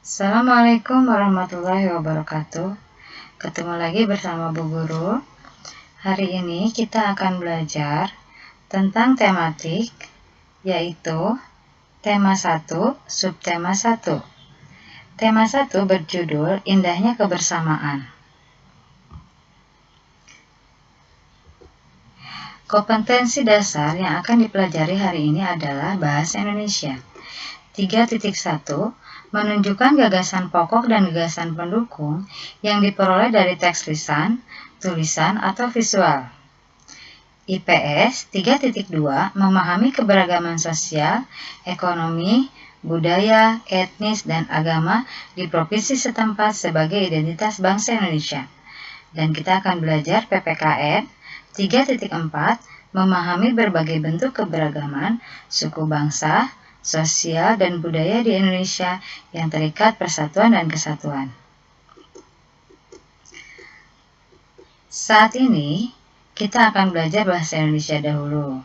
Assalamualaikum warahmatullahi wabarakatuh. Ketemu lagi bersama Bu Guru. Hari ini kita akan belajar tentang tematik, yaitu tema 1, subtema 1. Tema 1 berjudul Indahnya Kebersamaan. Kompetensi dasar yang akan dipelajari hari ini adalah Bahasa Indonesia. 3.1 menunjukkan gagasan pokok dan gagasan pendukung yang diperoleh dari teks lisan, tulisan, atau visual. IPS 3.2 memahami keberagaman sosial, ekonomi, budaya, etnis, dan agama di provinsi setempat sebagai identitas bangsa Indonesia. Dan kita akan belajar PPKN 3.4 memahami berbagai bentuk keberagaman suku bangsa, sosial, dan budaya di Indonesia yang terikat persatuan dan kesatuan. Saat ini, kita akan belajar bahasa Indonesia dahulu.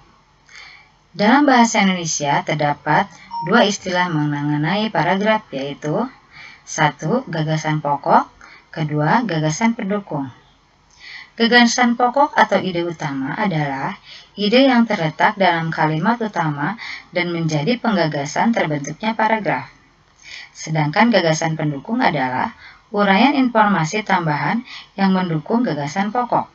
Dalam bahasa Indonesia terdapat dua istilah mengenai paragraf, yaitu 1. Gagasan pokok, 2. Gagasan pendukung. Gagasan pokok atau ide utama adalah ide yang terletak dalam kalimat utama dan menjadi penggagasan terbentuknya paragraf. Sedangkan gagasan pendukung adalah uraian informasi tambahan yang mendukung gagasan pokok.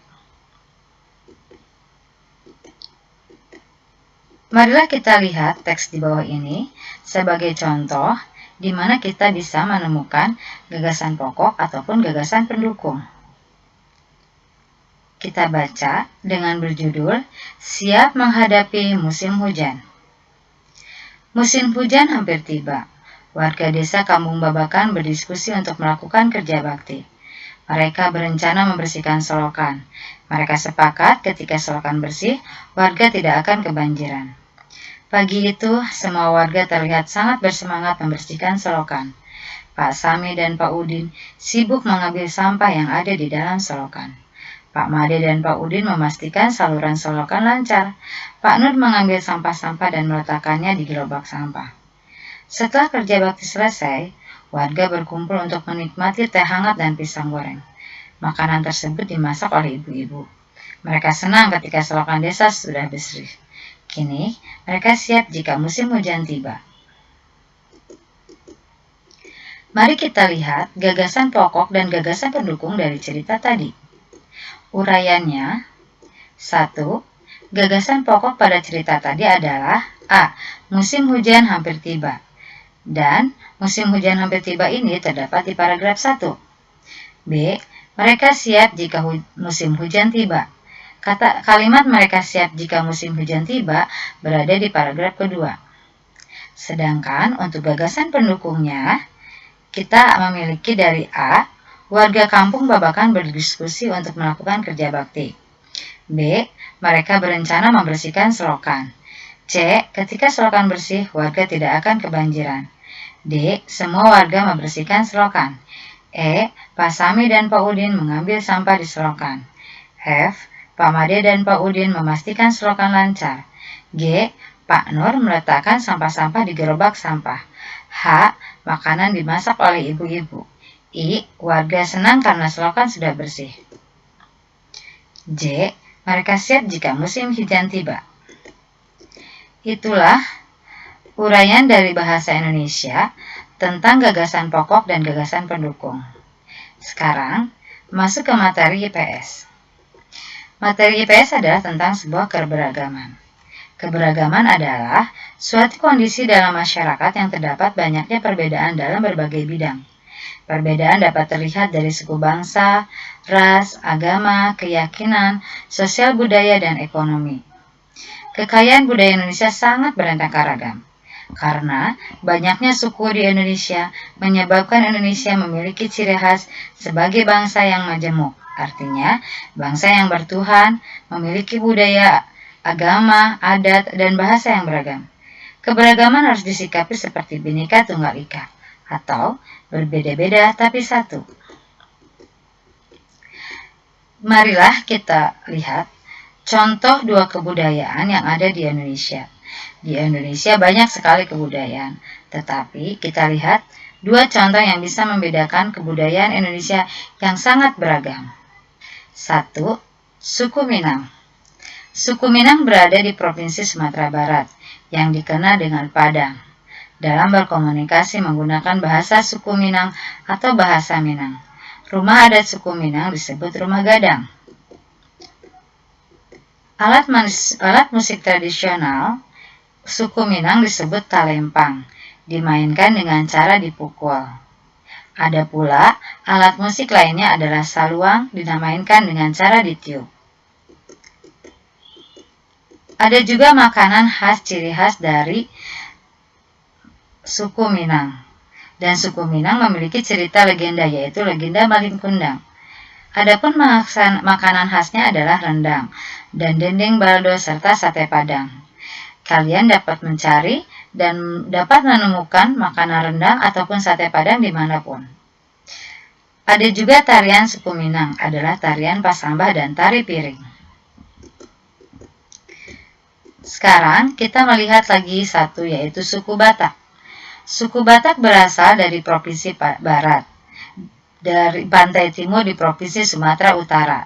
Marilah kita lihat teks di bawah ini sebagai contoh di mana kita bisa menemukan gagasan pokok ataupun gagasan pendukung. Kita baca dengan berjudul Siap Menghadapi Musim Hujan. Musim hujan hampir tiba. Warga desa Kampung Babakan berdiskusi untuk melakukan kerja bakti. Mereka berencana membersihkan selokan. Mereka sepakat ketika selokan bersih, warga tidak akan kebanjiran. Pagi itu, semua warga terlihat sangat bersemangat membersihkan selokan. Pak Sami dan Pak Udin sibuk mengambil sampah yang ada di dalam selokan. Pak Made dan Pak Udin memastikan saluran selokan lancar. Pak Nur mengambil sampah-sampah dan meletakkannya di gerobak sampah. Setelah kerja bakti selesai, warga berkumpul untuk menikmati teh hangat dan pisang goreng. Makanan tersebut dimasak oleh ibu-ibu. Mereka senang ketika selokan desa sudah bersih. Kini, mereka siap jika musim hujan tiba. Mari kita lihat gagasan pokok dan gagasan pendukung dari cerita tadi. Uraiannya, 1. Gagasan pokok pada cerita tadi adalah A. Musim hujan hampir tiba. Dan musim hujan hampir tiba ini terdapat di paragraf 1. B. Mereka siap jika musim hujan tiba. Kalimat mereka siap jika musim hujan tiba berada di paragraf kedua. Sedangkan untuk gagasan pendukungnya, kita memiliki dari A. Warga Kampung Babakan berdiskusi untuk melakukan kerja bakti. B. Mereka berencana membersihkan selokan. C. Ketika selokan bersih, warga tidak akan kebanjiran. D. Semua warga membersihkan selokan. E. Pak Sami dan Pak Udin mengambil sampah di selokan. F. Pak Made dan Pak Udin memastikan selokan lancar. G. Pak Nur meletakkan sampah-sampah di gerobak sampah. H. Makanan dimasak oleh ibu-ibu. I. Warga senang karena selokan sudah bersih. J. Mereka siap jika musim hujan tiba. Itulah uraian dari bahasa Indonesia tentang gagasan pokok dan gagasan pendukung. Sekarang, masuk ke materi IPS. Materi IPS adalah tentang sebuah keberagaman. Keberagaman adalah suatu kondisi dalam masyarakat yang terdapat banyaknya perbedaan dalam berbagai bidang. Perbedaan dapat terlihat dari suku bangsa, ras, agama, keyakinan, sosial budaya, dan ekonomi. Kekayaan budaya Indonesia sangat beraneka ragam. Karena banyaknya suku di Indonesia menyebabkan Indonesia memiliki ciri khas sebagai bangsa yang majemuk. Artinya, bangsa yang bertuhan, memiliki budaya, agama, adat, dan bahasa yang beragam. Keberagaman harus disikapi seperti Bhinneka Tunggal Ika, atau berbeda-beda tapi satu. Marilah kita lihat contoh dua kebudayaan yang ada di Indonesia. Di Indonesia banyak sekali kebudayaan, tetapi kita lihat Dua contoh yang bisa membedakan kebudayaan Indonesia yang sangat beragam. 1. Suku Minang. Suku Minang berada di Provinsi Sumatera Barat, yang dikenal dengan Padang. Dalam berkomunikasi menggunakan bahasa suku Minang atau bahasa Minang. Rumah adat suku Minang disebut rumah gadang. Alat musik tradisional suku Minang disebut talempang, dimainkan dengan cara dipukul. Ada pula alat musik lainnya adalah saluang, dimainkan dengan cara ditiup. Ada juga makanan khas ciri khas dari suku Minang. Dan suku Minang memiliki cerita legenda, yaitu legenda Malin Kundang. Adapun makanan khasnya adalah rendang dan dendeng balado serta sate padang. Kalian dapat mencari dan dapat menemukan makanan rendang ataupun sate padang dimanapun. Ada juga tarian suku Minang, adalah tarian pasambah dan tari piring. Sekarang kita melihat lagi satu, yaitu suku Batak. Suku Batak berasal dari Provinsi Barat, dari pantai timur di Provinsi Sumatera Utara.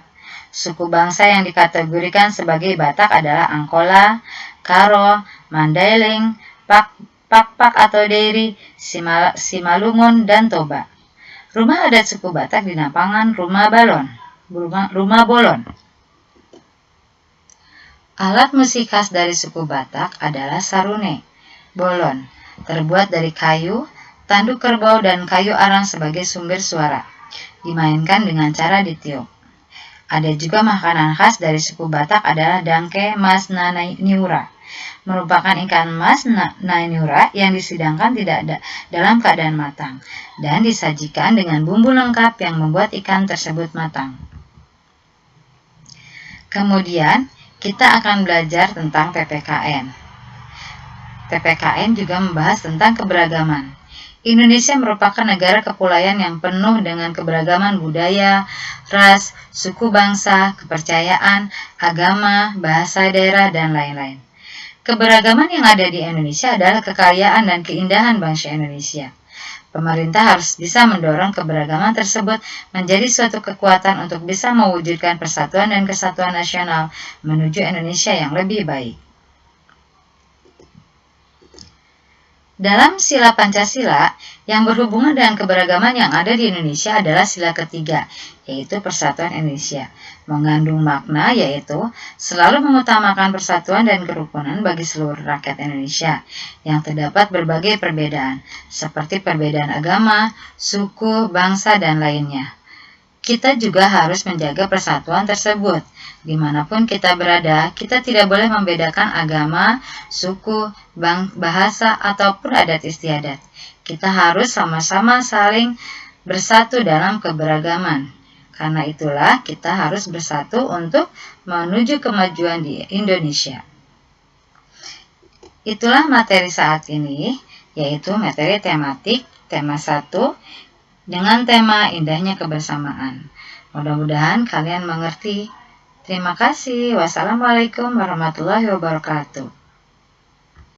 Suku bangsa yang dikategorikan sebagai Batak adalah Angkola, Karo, Mandailing, Pakpak atau Dairi, Simalungun, dan Toba. Rumah adat suku Batak dinamakan rumah bolon. Alat musik khas dari suku Batak adalah sarune, bolon, terbuat dari kayu, tanduk kerbau, dan kayu arang sebagai sumber suara, dimainkan dengan cara ditiup. Ada juga makanan khas dari suku Batak adalah dangke mas naniura, merupakan ikan mas naniura yang disidangkan tidak dalam keadaan matang, dan disajikan dengan bumbu lengkap yang membuat ikan tersebut matang. Kemudian, kita akan belajar tentang PPKN. PPKN juga membahas tentang keberagaman. Indonesia merupakan negara kepulauan yang penuh dengan keberagaman budaya, ras, suku bangsa, kepercayaan, agama, bahasa daerah, dan lain-lain. Keberagaman yang ada di Indonesia adalah kekayaan dan keindahan bangsa Indonesia. Pemerintah harus bisa mendorong keberagaman tersebut menjadi suatu kekuatan untuk bisa mewujudkan persatuan dan kesatuan nasional menuju Indonesia yang lebih baik. Dalam sila Pancasila, yang berhubungan dengan keberagaman yang ada di Indonesia adalah sila ketiga, yaitu Persatuan Indonesia. Mengandung makna yaitu selalu mengutamakan persatuan dan kerukunan bagi seluruh rakyat Indonesia yang terdapat berbagai perbedaan, seperti perbedaan agama, suku, bangsa, dan lainnya. Kita juga harus menjaga persatuan tersebut. Dimanapun kita berada, kita tidak boleh membedakan agama, suku, bahasa, ataupun adat istiadat. Kita harus sama-sama saling bersatu dalam keberagaman. Karena itulah kita harus bersatu untuk menuju kemajuan di Indonesia. Itulah materi saat ini, yaitu materi tematik, tema 1, dengan tema indahnya kebersamaan. Mudah-mudahan kalian mengerti. Terima kasih. Wassalamualaikum warahmatullahi wabarakatuh.